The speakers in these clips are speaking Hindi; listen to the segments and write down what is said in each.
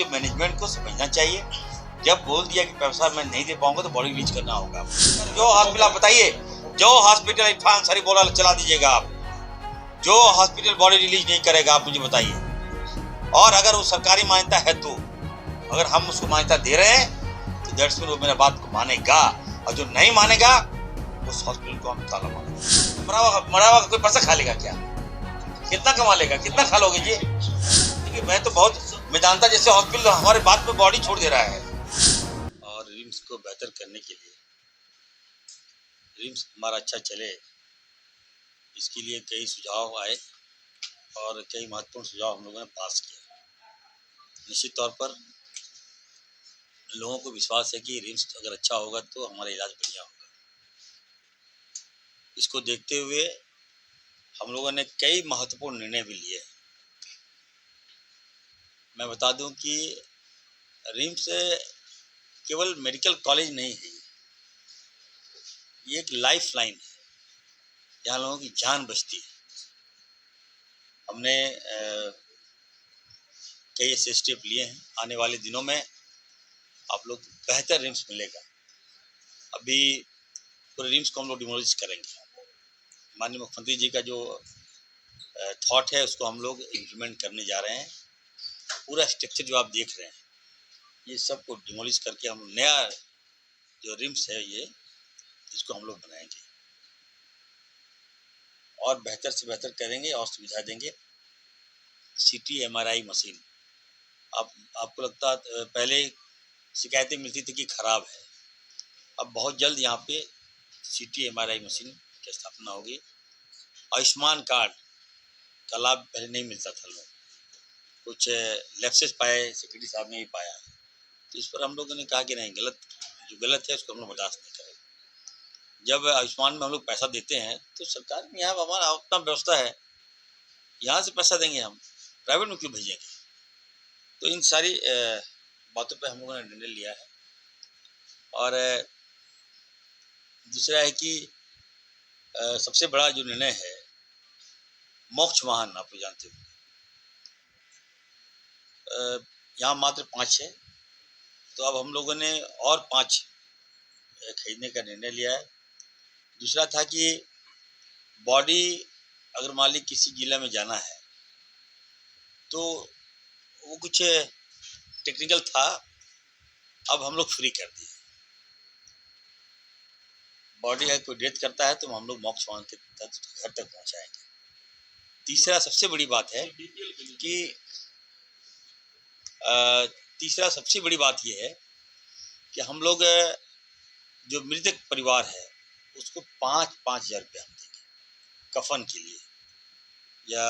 जो मैनेजमेंट को समझना चाहिए। जब बोल दिया कि पैसा मैं नहीं दे पाऊंगा तो बॉडी रिलीज करना होगा। जो हॉस्पिटल आप बताइए, जो हॉस्पिटल इरफान अंसारी बोला चला दीजिएगा आप। जो हॉस्पिटल बॉडी रिलीज नहीं करेगा आप मुझे बताइए। और अगर वो सरकारी मान्यता है तो अगर हम उसको मान्यता दे रहे हैं तो दैट्स मीन वो मेरा बात को मानेगा, और जो नहीं मानेगा उस हॉस्पिटल को हम ताला मारेंगे। मरा हुआ कोई पैसा खा लेगा क्या? कितना कमा लेगा? कितना खा लोगे जी? क्योंकि मैं जानता जैसे हॉस्पिटल हमारे बात पे बॉडी छोड़ दे रहा है। और रिम्स को बेहतर करने के लिए, रिम्स हमारा अच्छा चले, इसके लिए कई सुझाव आए और कई महत्वपूर्ण सुझाव हम लोगों ने पास किए। निश्चित तौर पर लोगों को विश्वास है कि रिम्स अगर अच्छा होगा तो हमारा इलाज बढ़िया होगा। इसको देखते हुए हम लोगों ने कई महत्वपूर्ण निर्णय भी लिए। मैं बता दूं कि रिम्स केवल मेडिकल कॉलेज नहीं है, ये एक लाइफ लाइन है जहाँ लोगों की जान बचती है। हमने कई ऐसे स्टेप लिए हैं। आने वाले दिनों में आप लोग बेहतर रिम्स मिलेगा। अभी पूरे रिम्स को हम लोग डिमोलिश करेंगे। माननीय मुख्यमंत्री जी का जो थॉट है उसको हम लोग इम्प्लीमेंट करने जा रहे हैं। पूरा स्ट्रक्चर जो आप देख रहे हैं ये सब को डिमोलिश करके हम नया जो रिम्स है ये इसको हम लोग बनाएंगे और बेहतर से बेहतर करेंगे और सुविधा देंगे। CT MRI मशीन, आपको लगता पहले शिकायतें मिलती थी कि खराब है, अब बहुत जल्द यहाँ पे CT MRI मशीन की स्थापना होगी। आयुष्मान कार्ड का लाभ पहले नहीं मिलता था, लोग कुछ लैप्सेस पाए, सेक्रेटरी साहब ने भी पाया, तो इस पर हम लोगों ने कहा कि नहीं, जो गलत है उसको हम लोग बर्दाश्त नहीं करेंगे। जब आयुष्मान में हम लोग पैसा देते हैं तो सरकार में यहाँ हमारा अपना व्यवस्था है, यहाँ से पैसा देंगे, हम प्राइवेट में क्यों भेजेंगे? तो इन सारी बातों पे हम लोगों ने निर्णय लिया है। और दूसरा है कि सबसे बड़ा जो निर्णय है, मोक्ष वाहन, आप जानते हो यहाँ मात्र 5 है, तो अब हम लोगों ने और 5 खरीदने का निर्णय लिया है। दूसरा था कि बॉडी अगर मान ली किसी जिला में जाना है तो वो कुछ टेक्निकल था, अब हम लोग फ्री कर दिए। बॉडी अगर कोई डेथ करता है तो हम लोग मोक्ष वाहन के तहत घर तक पहुंचाएंगे। तीसरा सबसे बड़ी बात है कि तीसरा सबसे बड़ी बात यह है कि हम लोग जो मृतक परिवार है उसको 5-5 हज़ार रुपया हम देंगे कफन के लिए, या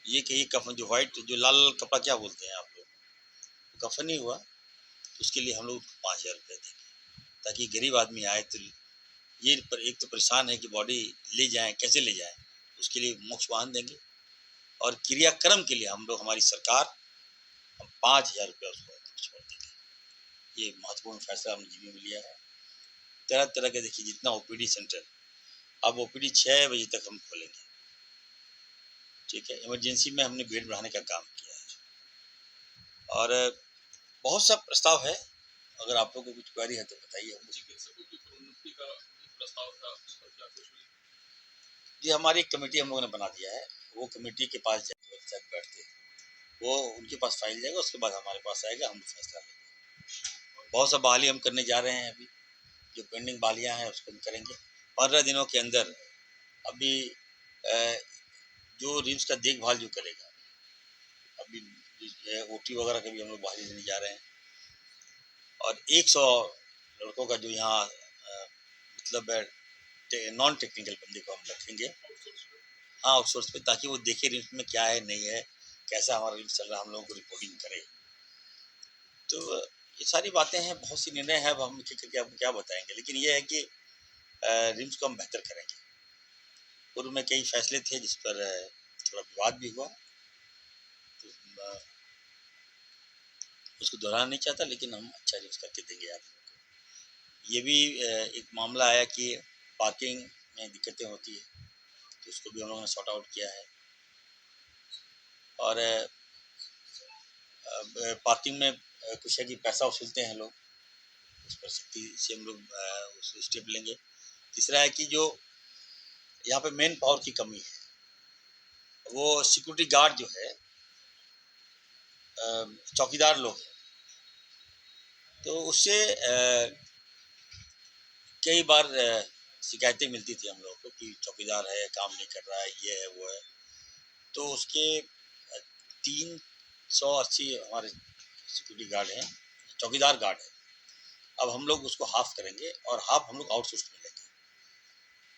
ये कहिए कफन जो वाइट जो लाल कपड़ा क्या बोलते हैं आप लोग, कफन ही हुआ, उसके लिए हम लोग 5 हज़ार रुपया देंगे, ताकि गरीब आदमी आए तो ये एक तो परेशान है कि बॉडी ले जाएं, कैसे ले जाएं, उसके लिए मोक्ष वाहन देंगे। और क्रियाक्रम के लिए हम लोग, हमारी सरकार, हम 5 हज़ार रुपया उसको छोड़ देंगे। ये महत्वपूर्ण फैसला हमने जीवन में लिया है। तरह तरह के देखिए, जितना OPD सेंटर, अब OPD 6 बजे तक हम खोलेंगे, ठीक है। इमरजेंसी में हमने बेड बढ़ाने का काम किया है और बहुत सा प्रस्ताव है। अगर आप लोगों को कुछ क्वेरी है तो बताइए। जी, हमारी एक कमेटी हम लोगों ने बना दिया है, वो कमेटी के पास जाकर बैठते हैं, वो उनके पास फाइल जाएगा, उसके बाद हमारे पास आएगा, हम फैसला लेंगे। बहुत सा बहाली हम करने जा रहे हैं, अभी जो पेंडिंग बहालियाँ हैं उसको हम करेंगे 15 दिनों के अंदर। अभी जो रिम्स का देखभाल जो करेगा, अभी OT वगैरह का भी हम लोग बहाली देने जा रहे हैं। और 100 लड़कों का जो यहाँ मतलब नॉन टेक्निकल बंदे को हम रखेंगे, हाँ, आउटसोर्स पे, ताकि वो देखे रिम्स में क्या है नहीं है, कैसा हमारा रिम्स चल रहा है, हम लोगों को रिपोर्टिंग करे। तो ये सारी बातें हैं, बहुत सी निर्णय है, अब हम करके आपको क्या बताएंगे, लेकिन ये है कि रिम्स को हम बेहतर करेंगे। पूर्व में कई फैसले थे जिस पर थोड़ा विवाद भी हुआ, तो उसको दोहराना नहीं चाहता, लेकिन हम अच्छा रिम्स करके देंगे आप लोगों को। ये भी एक मामला आया कि पार्किंग में दिक्कतें होती है, तो उसको भी हम लोगों ने सॉर्ट आउट किया है। और पार्किंग में कुछ है कि पैसा वसूलते हैं लोग, उस पर सख्ती से हम लोग उस स्टेप लेंगे। तीसरा है कि जो यहाँ पे मेन पावर की कमी है, वो सिक्योरिटी गार्ड जो है, चौकीदार लोग हैं, तो उससे कई बार शिकायतें मिलती थी हम लोगों को कि चौकीदार है, काम नहीं कर रहा है, ये है वो है। तो उसके 380 हमारे सिक्योरिटी गार्ड हैं, चौकीदार गार्ड है। अब हम लोग उसको हाफ करेंगे और हाफ हम लोग आउटसोर्स में लेंगे।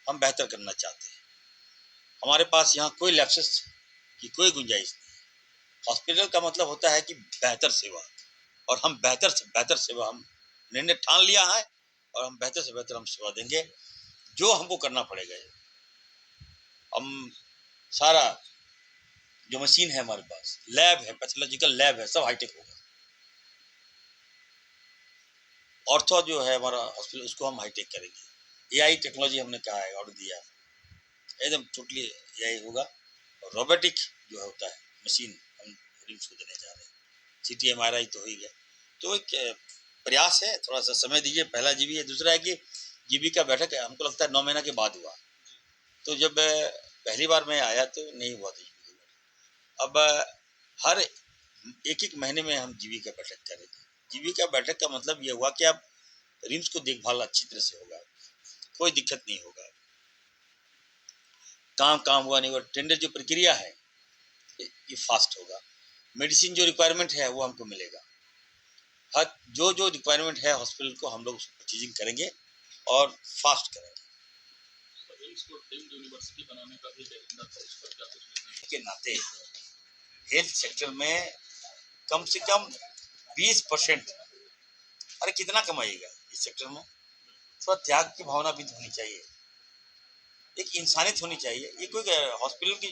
हम बेहतर करना चाहते हैं। हमारे पास यहाँ कोई लैप्सेस की कोई गुंजाइश नहीं। हॉस्पिटल का मतलब होता है कि बेहतर सेवा, और हम बेहतर से बेहतर सेवा हम निर्णय ठान लिया है, और हम बेहतर से बेहतर हम सेवा देंगे। जो हमको करना पड़ेगा, हम सारा जो मशीन है हमारे पास, लैब है, पैथोलॉजिकल लैब है, सब हाईटेक होगा। ऑर्थो जो है हमारा हॉस्पिटल, उसको हम हाईटेक करेंगे। एआई टेक्नोलॉजी हमने कहा है, ऑर्डर दिया, एकदम टोटली एआई होगा। और रोबोटिक जो होता है मशीन, हम रिम्स को देने जा रहे हैं। सीटी एमआरआई तो हो ही गया। तो एक प्रयास है, थोड़ा सा समय दीजिए। पहला जीबी है। दूसरा है कि जीबी का बैठक हमको लगता है 9 महीना के बाद हुआ। तो जब पहली बार मैं आया तो नहीं हुआ था जीबी का बैठक। अब हर एक महीने में हम जीबी का बैठक करेंगे। जीबी का बैठक का मतलब ये हुआ कि अब रिम्स को देखभाल अच्छी तरह से होगा, कोई दिक्कत नहीं होगा, काम हुआ नहीं होगा। टेंडर जो प्रक्रिया है ये फास्ट होगा। मेडिसिन जो रिक्वायरमेंट है वो हमको मिलेगा। हर जो रिक्वायरमेंट है हॉस्पिटल को, हम लोग उसको परचेजिंग करेंगे और फास्ट करेंगे। यूनिवर्सिटी बनाने का भी के नाते हेल्थ सेक्टर में कम से कम 20%, अरे कितना कमाइएगा इस सेक्टर में? थोड़ा त्याग की भावना भी होनी चाहिए, एक इंसानियत होनी चाहिए। ये कोई हॉस्पिटल की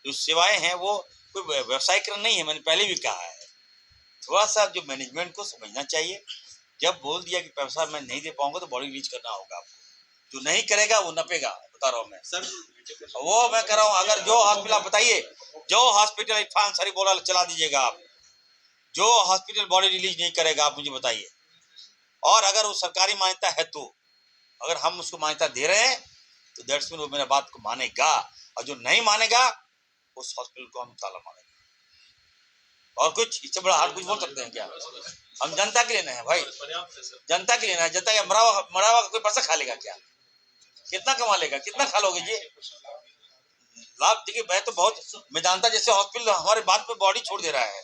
जो सेवाएं हैं वो कोई व्यवसायीकरण नहीं है। मैंने पहले भी कहा है, थोड़ा सा जो मैनेजमेंट को समझना चाहिए। जब बोल दिया कि पैसा मैं नहीं दे पाऊंगा तो बॉडी रिलीज करना होगा आपको। जो नहीं करेगा वो नपेगा, बता रहा हूँ मैं सर। वो मैं कर रहा हूँ। अगर जो हॉस्पिटल आप बताइए, जो हॉस्पिटल इरफान सरी बोला चला दीजिएगा आप, जो हॉस्पिटल बॉडी रिलीज नहीं करेगा आप मुझे बताइए। और अगर वो सरकारी मान्यता है तो, अगर हम उसको मान्यता दे रहे हैं तो दैट्स मीन वो मेरा बात को मानेगा, और जो नहीं मानेगा उस हॉस्पिटल को हम ताला मारेंगे। और कुछ इससे बड़ा हाथ कुछ बोल सकते हैं क्या? हम जनता के लिए नहीं है भाई, जनता के लिए ना है। जनता का मरा हुआ कोई पैसा खा लेगा क्या? कितना कमा लेगा, कितना खा लोगे जी? लाभ देखिए, मैं तो बहुत मैं जानता, जैसे हॉस्पिटल हमारे बात पे बॉडी छोड़ दे रहा है।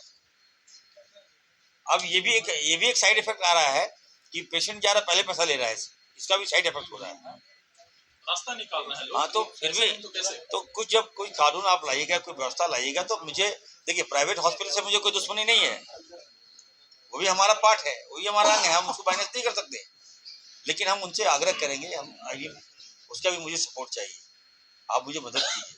अब ये भी एक साइड इफेक्ट आ रहा है कि पेशेंट जा रहा पहले पैसा ले रहा है, इसका भी साइड इफेक्ट हो रहा है। रास्ता निकालना है। हाँ, तो फिर भी तो कुछ जब कोई कानून आप लाइएगा, कोई व्यवस्था लाइएगा, तो मुझे देखिए, प्राइवेट हॉस्पिटल से मुझे कोई दुश्मनी नहीं है, वो भी हमारा पार्ट है, वो भी हमारा अंग है, हम उसको माइनस नहीं कर सकते। लेकिन हम उनसे आग्रह करेंगे, हम उसका भी मुझे सपोर्ट चाहिए। आप मुझे मदद कीजिए,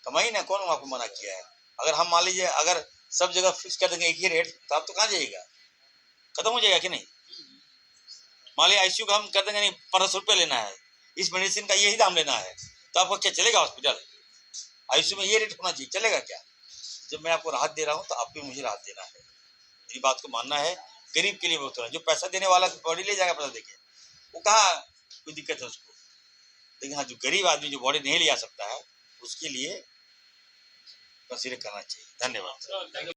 कमाई ना, कौन आपको मना किया है? अगर हम मान लीजिए अगर सब जगह फिक्स कर देंगे एक ही रेट, तो आप तो कहाँ जाइएगा? खत्म हो जाएगा कि नहीं? मान लीजिए आईसीयू का हम कर देंगे, नहीं 1500 रुपये लेना है, इस मेडिसिन का यही दाम लेना है, तो आपको क्या चलेगा? हॉस्पिटल आईसीयू में ये रेट होना चाहिए, चलेगा क्या? जब मैं आपको राहत दे रहा हूँ तो आप भी मुझे राहत देना है, मेरी बात को मानना है। गरीब के लिए बहुत होना, जो पैसा देने वाला बॉडी ले जाएगा पैसा देके, वो कहाँ कोई दिक्कत है उसको। लेकिन हाँ, जो गरीब आदमी जो बॉडी नहीं ले जा सकता है, उसके लिए कंसीडर करना चाहिए। धन्यवाद।